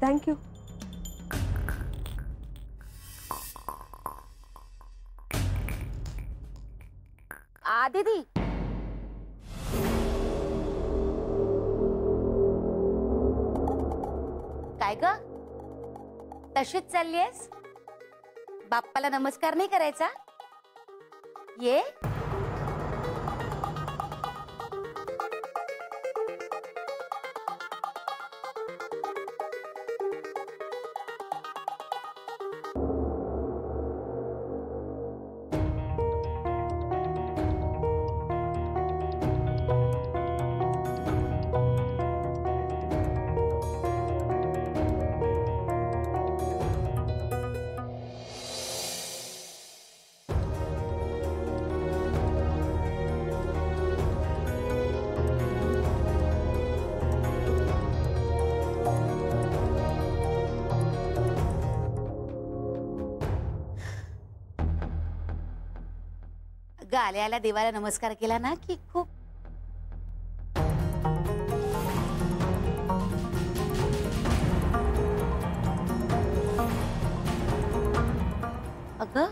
Thank you. दीदी काय ग तशीच चाललीयस? बाप्पाला नमस्कार नाही करायचा? ये आल्या आल्या देवाला नमस्कार केला ना की खूप अगं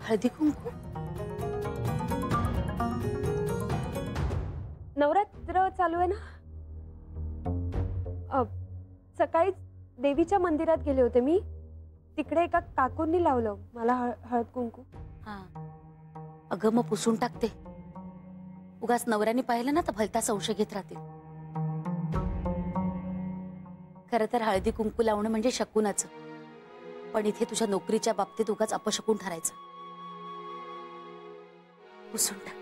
हळदी कुंकू नवरात्र चालू आहे ना. सकाळी देवीच्या मंदिरात गेले होते मी. तिकडे एका काकूंनी लावलं मला हळद कुंकू. हा अगं मग पुसून टाकते. उगाच नवऱ्याने पाहिलं ना तर भलता संशय घेत राहतील. खरं तर हळदी कुंकू लावणं म्हणजे शकुनाचं, पण इथे तुझ्या नोकरीच्या बाबतीत उगाच अपशकुन ठरायचं. पुसून टाक.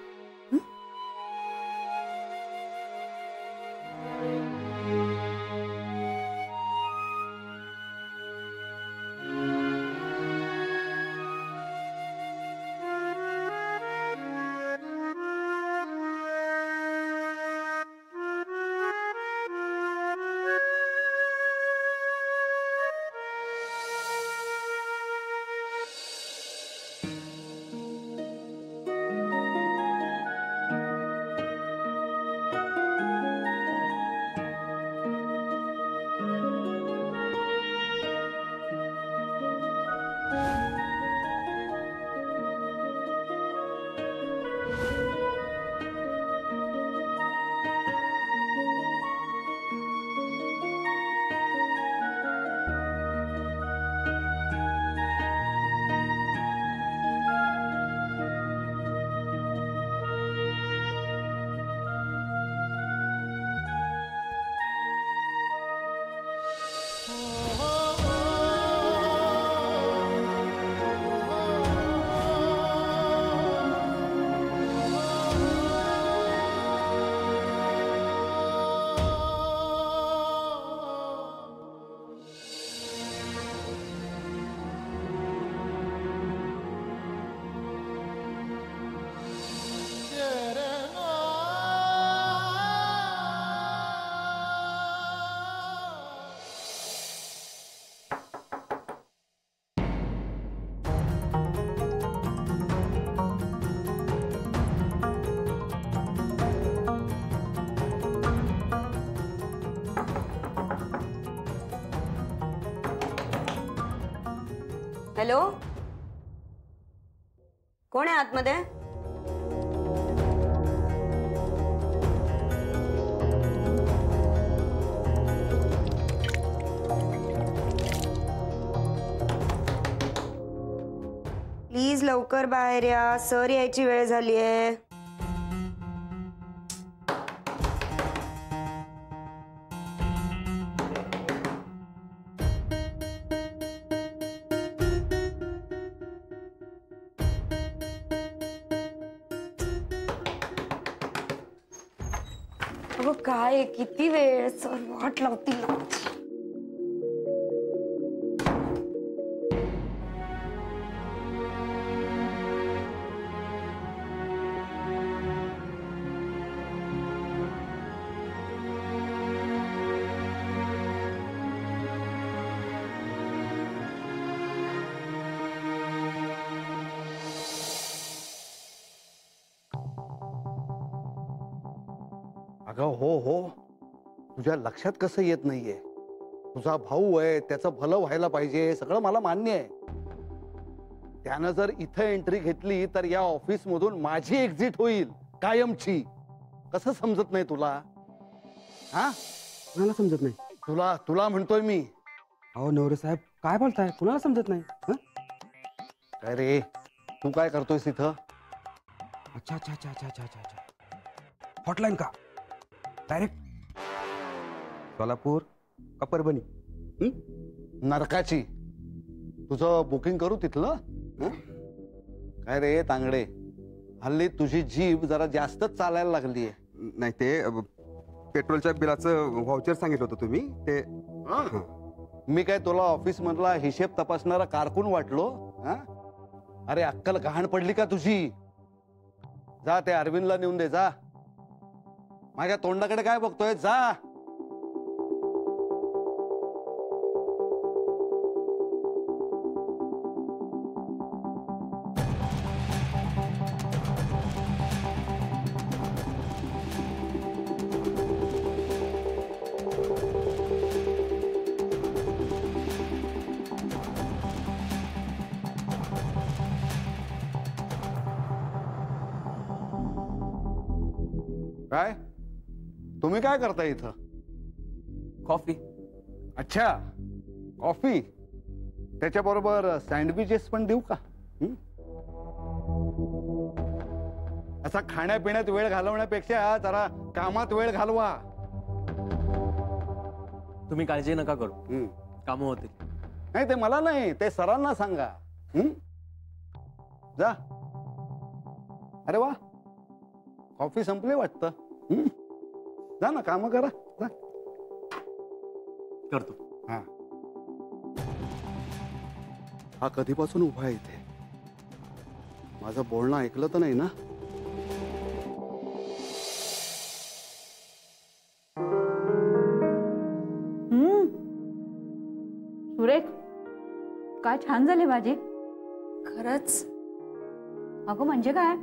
हॅलो, कोण आहे आतमध्ये? प्लीज लवकर बाहेर या, सर यायची वेळ झालीये. अगं काय किती वेळ, सर वाट लावतील ना. अगं हो हो, तुझ्या लक्षात कसं येत नाहीये. तुझा भाऊ आहे, त्याचं भलं व्हायला पाहिजे, सगळं मला मान्य आहे. त्यानं जर इथं एंट्री घेतली तर या ऑफिस मधून माझी एक्झिट होईल कायमची. कसं समजत नाही तुला? हा, कुणाला समजत नाही? तुला तुला म्हणतोय मी. अहो नवरे साहेब काय बोलताय? कुणाला समजत नाही? हं? काय रे, तू काय करतोयस इथं? अच्छा अच्छा अच्छा अच्छा अच्छा अच्छा अच्छा. हॉटलाईन का? डायरेक्ट सोलापूर का परभणी? नरकाची. तुझं बुकिंग करू तिथलं? हं? काय रे तांगडे, हल्ली तुझी जीभ जरा जास्तच चालायला लागलीये. नाही ते पेट्रोलच्या बिलाचं व्हाउचर सांगितलं होतं तुम्ही ते. मी काय तुला ऑफिस मधला हिशेब तपासणारा कारकून वाटलो? हं? अरे अक्कल गहाण पडली का तुझी? जा ते अरविंदला नेऊन दे जा. माझ्या तोंडाकडे काय बघतोय? जा. काय तुम्ही काय करताय इथं? कॉफी. अच्छा, कॉफी. त्याच्याबरोबर सँडविचेस पण देऊ का? असा खाण्यापिण्यात वेळ घालवण्यापेक्षा जरा कामात वेळ घालवा. तुम्ही काळजी नका करू, कामं होतील. नाही ते मला नाही, ते सरांना सांगा. जा. अरे वा, कॉफी संपली वाटतं. जा ना, काम करा. जा. करतो. हा कधीपासून उभा आहे इथे? माझं बोलणं ऐकलं तर नाही ना? सुरेख, काय छान झाली भाजी. खरंच? अगं म्हणजे काय,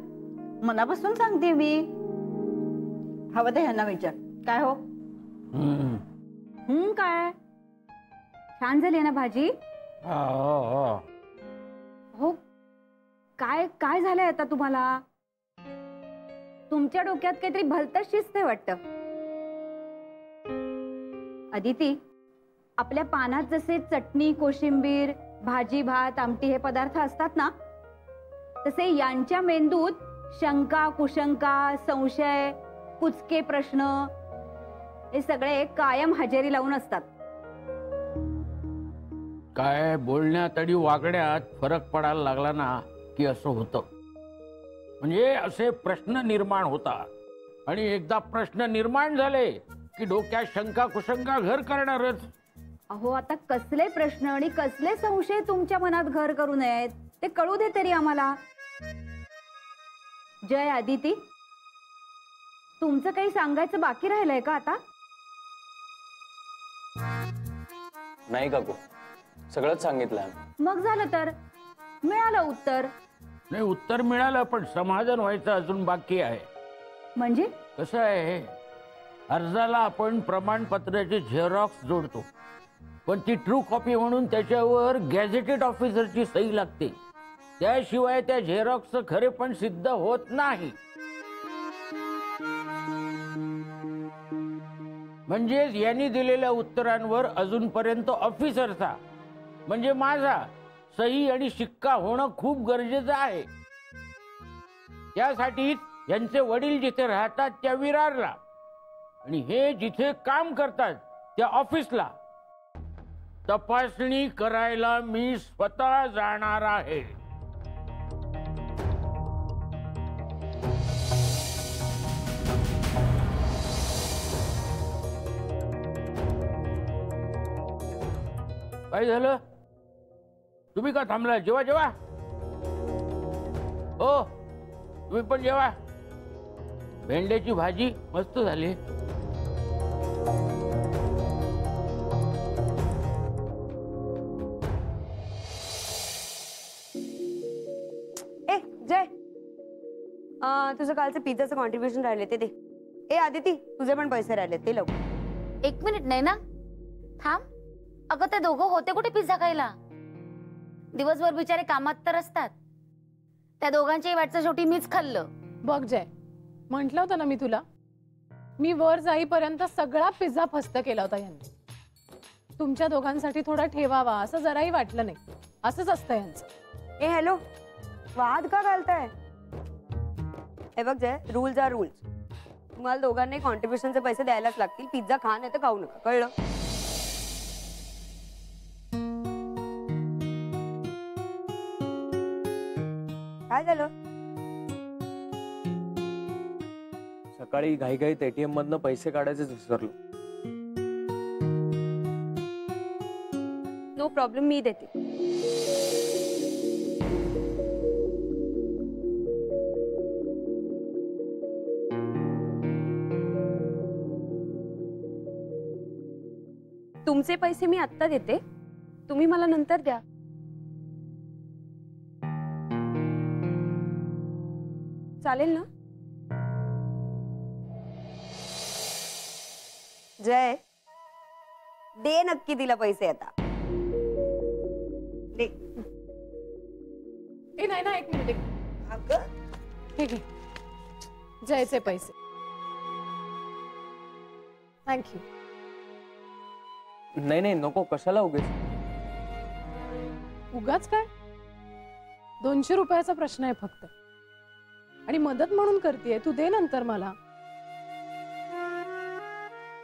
मनापासून सांगते मी. हवं ते ह्यांना विचार. काय हो? काय छान झाली ना भाजी? हो. काय काय झालंय आता तुम्हाला? तुमच्या डोक्यात काहीतरी भलतंच शिजतंय वाटतं. अदिती, आपल्या पानात जसे चटणी, कोशिंबीर, भाजी, भात, आमटी हे पदार्थ असतात ना, तसे यांच्या मेंदूत शंका, कुशंका, संशय, कुचके प्रश्न हे सगळे कायम हजेरी लावून असतात. काय बोलण्यात आणि वागण्यात फरक पडायला लागला ना की असं होतं. म्हणजे असे प्रश्न निर्माण होतात आणि एकदा प्रश्न निर्माण झाले की डोक्यात शंका कुशंका घर करणारच. अहो, आता कसले प्रश्न आणि कसले संशय तुमच्या मनात घर करू नयेत ते कळू दे तरी आम्हाला. जय आदिती, तुमचं काही सांगायचं बाकी राहिलंय का आता? नाही काकू, सगळंच सांगितलं. मग झालं तर मिळालं उत्तर. नाही, उत्तर मिळालं पण समाधान व्हायचं अजून बाकी आहे. म्हणजे कसं आहे, अर्जाला आपण प्रमाणपत्राची झेरॉक्स जोडतो, पण ती ट्रू कॉपी म्हणून त्याच्यावर गॅझेटेड ऑफिसरची सही लागते. त्याशिवाय त्या झेरॉक्सचं खरेपण सिद्ध होत नाही. म्हणजेच यांनी दिलेल्या उत्तरांवर अजूनपर्यंत ऑफिसरचा म्हणजे माझा सही आणि शिक्का होणं खूप गरजेचं आहे. त्यासाठीच यांचे वडील जिथे राहतात त्या विरारला आणि हे जिथे काम करतात त्या ऑफिसला तपासणी करायला मी स्वतः जाणार आहे. काय झालं? तुम्ही का थांबला? जेवा जेवा. हो, तुम्ही पण जेवा. भेंड्याची भाजी मस्त झाली. ए जय, तुझं कालचं पिझ्झाचं कॉन्ट्रीब्युशन राहिले ते दे. ए आदिती, तुझे पण पैसे राहिले ते लवकर. 1 मिनिट नाही ना, थांब. अगं ते दोघं होते कुठे पिझ्झा खायला? दिवसभर बिचारे कामात तर असतात. त्या दोघांच्याही वाटचं शेवटी मीच खाल्लं. बघ जय, म्हंटल होतं ना मी तुला, मी वर जाईपर्यंत सगळा पिझ्झा फस्त केला होता यांनी. तुमच्या दोघांसाठी थोडा ठेवावा असं जराही वाटलं नाही. असंच असतं यांचं. ए हॅलो, वाद का घालताय? हे बघ जय, रूल्स आर रूल्स. तुम्हाला दोघांनी कॉन्ट्रीब्युशनचे पैसे द्यायलाच लागतील. पिझ्झा खा नाही तर खाऊ नका, कळलं? काय झालं? सकाळी घाईघाईत ATM मधनं पैसे काढायचेच विसरलो. नो प्रॉब्लेम, मी देते. तुमचे पैसे मी आत्ता देते, तुम्ही मला नंतर द्या. चालेल ना? जय, दे नक्की तिला पैसे आता. दे. ए नाही ना, एक मिनिट. अगं, हे घे जयचे पैसे. थँक्यू. नाही नाही नको, कशाला उगेच. उगाच काय? 200 रुपयाचा प्रश्न आहे फक्त. आणि मदत म्हणून करतेय, तू दे नंतर मला.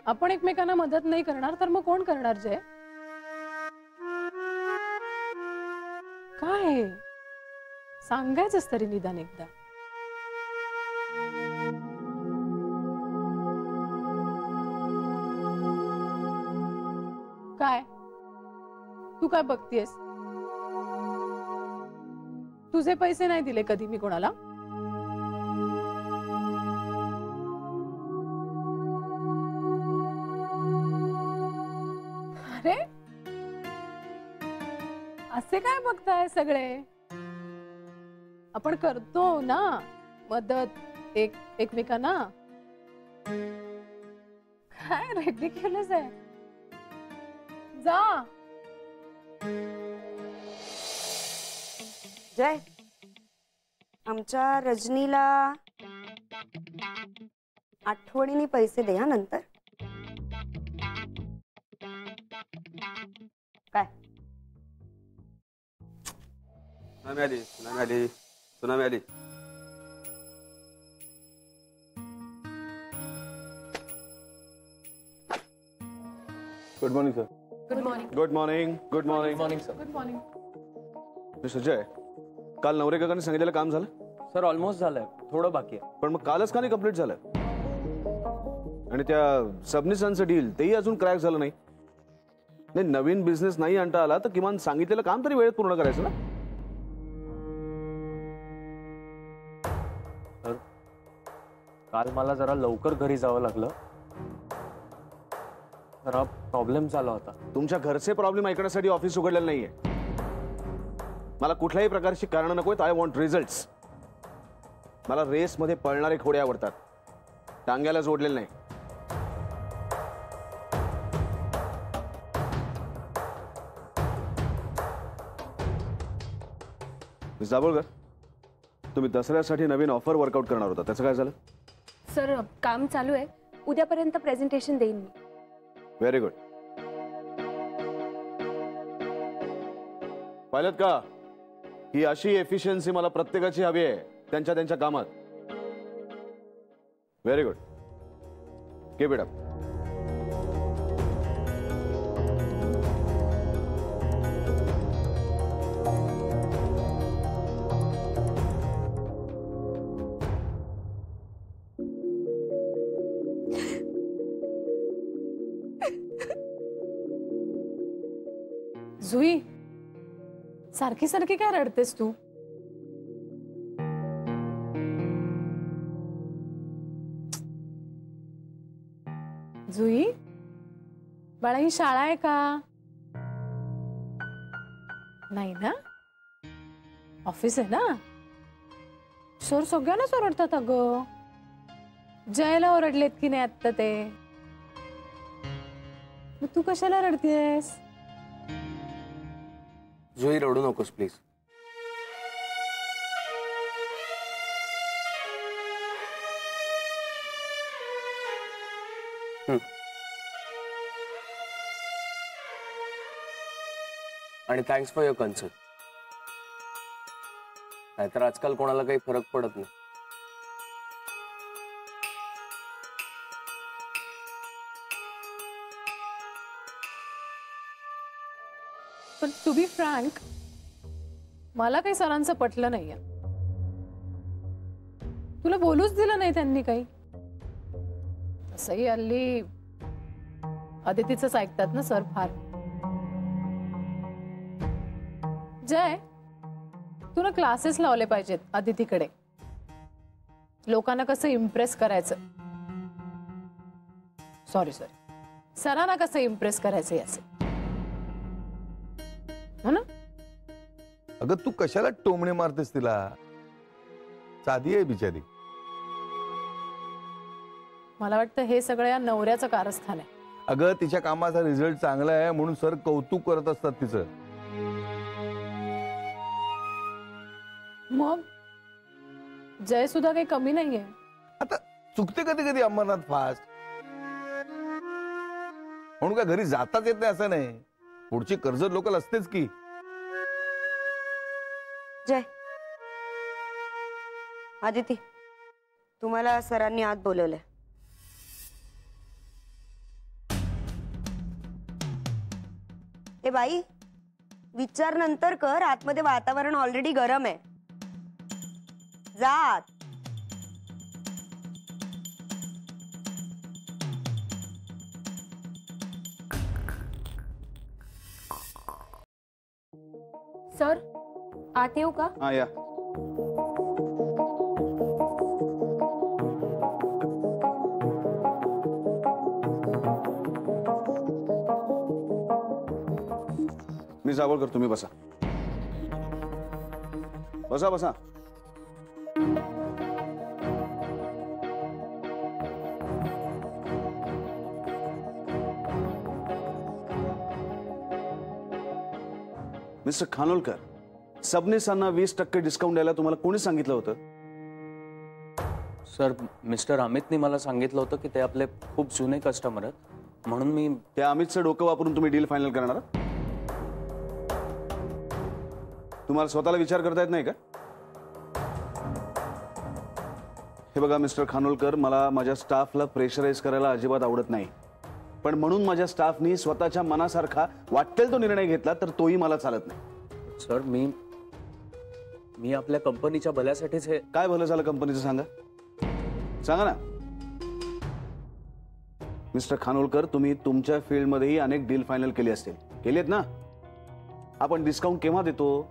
आपण एकमेकांना मदत नाही करणार तर मग कोण करणार जय? काय सांगायचंच तरी निदान एकदा. काय तू काय बघतीयस? तुझे पैसे नाही दिले कधी मी कोणाला? अरे असे काय बघताय सगळे? आपण करतो ना मदत एकमेकांना. काय रिडिक्युलस आहे. जा. जय, आमच्या रजनीला आठवणीने पैसे दे हा नंतर. काय? सुनामी आली, सुनामी आली, सुनामी आली. Good morning sir. Good morning. Good morning. Good morning. Morning sir. Good morning. Mister Jay, काल नवरेकाकाने सांगितलेलं काम झालं? सर ऑलमोस्ट झालंय, थोडं बाकी आहे. पण मग कालच का नाही कम्प्लीट झालं? आणि त्या सबनिसांचं डील तेही अजून क्रॅक झालं नाही. नाही, नवीन बिझनेस नाही आणता आला तर किमान सांगितलेलं काम तरी वेळेत पूर्ण करायचं ना. सर काल मला जरा लवकर घरी जावं लागलं. जरा प्रॉब्लेम झाला होता. तुमच्या घरचे प्रॉब्लेम ऐकण्यासाठी ऑफिस उघडलेलं नाहीये. मला कुठल्याही प्रकारची कारण नकोत. I want results. मला रेसमध्ये पळणारे घोडे आवडतात, टांग्याला जोडलेले नाही. जाबोळकर, तुम्ही दसऱ्यासाठी नवीन ऑफर वर्कआउट करणार होता, त्याचं काय झालं? सर काम चालू आहे, उद्यापर्यंत प्रेझेंटेशन देईन मी. Very good. पाहिलं का, ही अशी एफिशियन्सी मला प्रत्येकाची हवी आहे त्यांच्या त्यांच्या कामात. Very good. Keep it up. Jui, सारखी सारखी काय रडतेस तू? जुई, बाळा ही शाळा आहे का? नाही ना, ऑफिस आहे ना. सर सगळ्यांनाच ओरडतात अगं. जयला ओरडलेत की नाही आत्ता ते? मग तू कशाला रडतेस? जुई रडू नकोस प्लीज. आणि थँक्स फॉर युअर कन्सर्न. नाहीतर आजकाल कोणाला काही फरक पडत नाही. पण टू बी फ्रँक, मला काही सरांचं पटलं नाहीये. तुला बोलूच दिलं नाही त्यांनी काही. तसंही हल्ली अदितीचंच ऐकतात ना सर फार. जय, तू ना क्लासेस लावले पाहिजेत अदितीकडे. लोकांना कसं इम्प्रेस करायचं, सॉरी सरांना कसं इम्प्रेस करायचं याचं, हो ना? अगं तू कशाला टोमणे मारतेस तिला? साधी आहे बिचारी. मला वाटतं हे सगळं या नवऱ्याचं कारस्थान आहे. अगं तिच्या कामाचा रिझल्ट चांगला आहे म्हणून सर कौतुक करत असतात तिचं. मग जय सुद्धा काही कमी नाहीये. आता चुकते कधी कधी अंबरनाथ फास्ट म्हणून काय घरी जाताच येत नाही असं नाही. पुढची कर्ज लोकल असतेच की. जय, आदिती, तुम्हाला सरांनी आत बोलवलंय. ए बाई, विचार नंतर कर. आतमध्ये वातावरण ऑलरेडी गरम आहे. जा आत. सर, आत येऊ का? हा या. मी जावळकर, तुम्ही बसा. बसा बसा. मिस्टर खानोलकर, सबनेसांना 20% डिस्काउंट द्यायला तुम्हाला कोणी सांगितलं होतं? सर, मिस्टर अमितने मला सांगितलं होतं की ते आपले खूप जुने कस्टमर आहेत म्हणून मी. त्या अमितचं डोकं वापरून तुम्ही डील फायनल करणार? तुम्हाला स्वतःला विचार करता येत नाही का? हे बघा मिस्टर खानोलकर, मला माझ्या स्टाफला प्रेशराईज करायला अजिबात आवडत नाही. पण म्हणून माझ्या स्टाफनी स्वतःच्या मनासारखा वाटेल तो निर्णय घेतला तर तोही मला चालत नाही. सर, मी आपल्या कंपनीच्या भल्यासाठीच हे. काय भलं झालं कंपनीचं सांगा, सांगा ना. मिस्टर खानोलकर, तुम्ही तुमच्या फील्डमध्येही अनेक डील फायनल केली असतील, केलीत ना? आपण डिस्काउंट केव्हा देतो?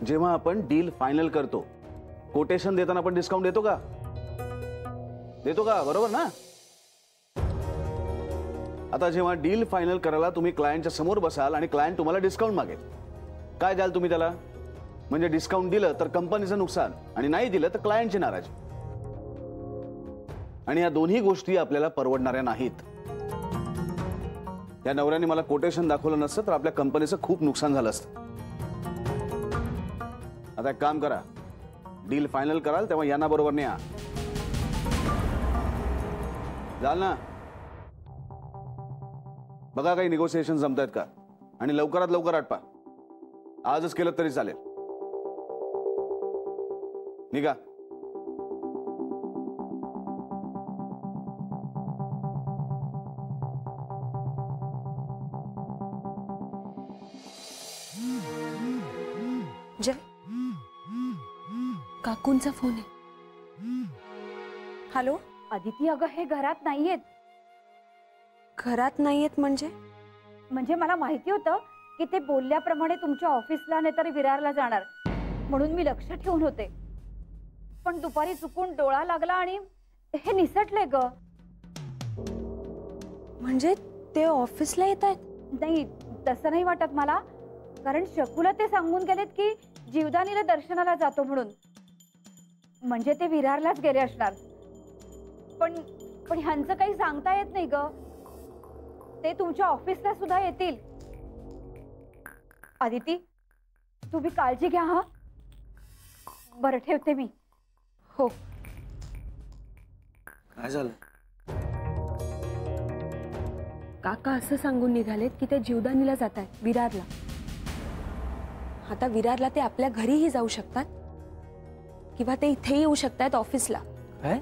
जेव्हा आपण डील फायनल करतो. कोटेशन देताना आपण डिस्काउंट देतो का? देतो का? बरोबर ना? आता जेव्हा डील फायनल करायला तुम्ही क्लायंटच्या समोर बसाल आणि क्लायंट तुम्हाला डिस्काउंट मागेल, काय द्याल तुम्ही त्याला? म्हणजे डिस्काउंट दिलं तर कंपनीचं नुकसान आणि नाही दिलं तर क्लायंटची नाराजी. आणि या दोन्ही गोष्टी आपल्याला परवडणाऱ्या नाहीत. या नवऱ्याने मला कोटेशन दाखवलं नसतं तर आपल्या कंपनीचं खूप नुकसान झालं असतं. आता एक काम करा, डील फायनल कराल तेव्हा यांना बरोबर न्या. जाल ना? बघा काही निगोसिएशन जमतायत का आणि लवकरात लवकर आटपा. आजच केलं तरी चालेल. निघा. जय, काकूंचा फोन आहे. हॅलो. अदिती, अगं हे घरात नाहीयेत. घरात नाहीयेत म्हणजे मला माहिती होतं की ते बोलल्याप्रमाणे तुमच्या ऑफिसला नाहीतर विरारला जाणार, म्हणून मी लक्ष ठेवून होते. पण दुपारी चुकून डोळा लागला आणि हे निसटले ग. म्हणजे ते ऑफिसला येत आहेत? नाही, तसं नाही वाटत मला. कारण शकूला ते सांगून गेलेत की जीवदानीला दर्शनाला जातो म्हणून. म्हणजे ते विरारलाच गेले असणार. पण ह्यांचं काही सांगता येत नाही ग. ते तुमच्या ऑफिसला सुद्धा येतील. आदिती तुम्ही काळजी घ्या हा. बरं ठेवते मी. हो. काय झालं? काका असं सांगून निघालेत की ते जीवदानीला जात आहेत, विरारला. आता विरारला ते आपल्या घरीही जाऊ शकतात किंवा ते इथेही येऊ शकतात ऑफिसला. काय?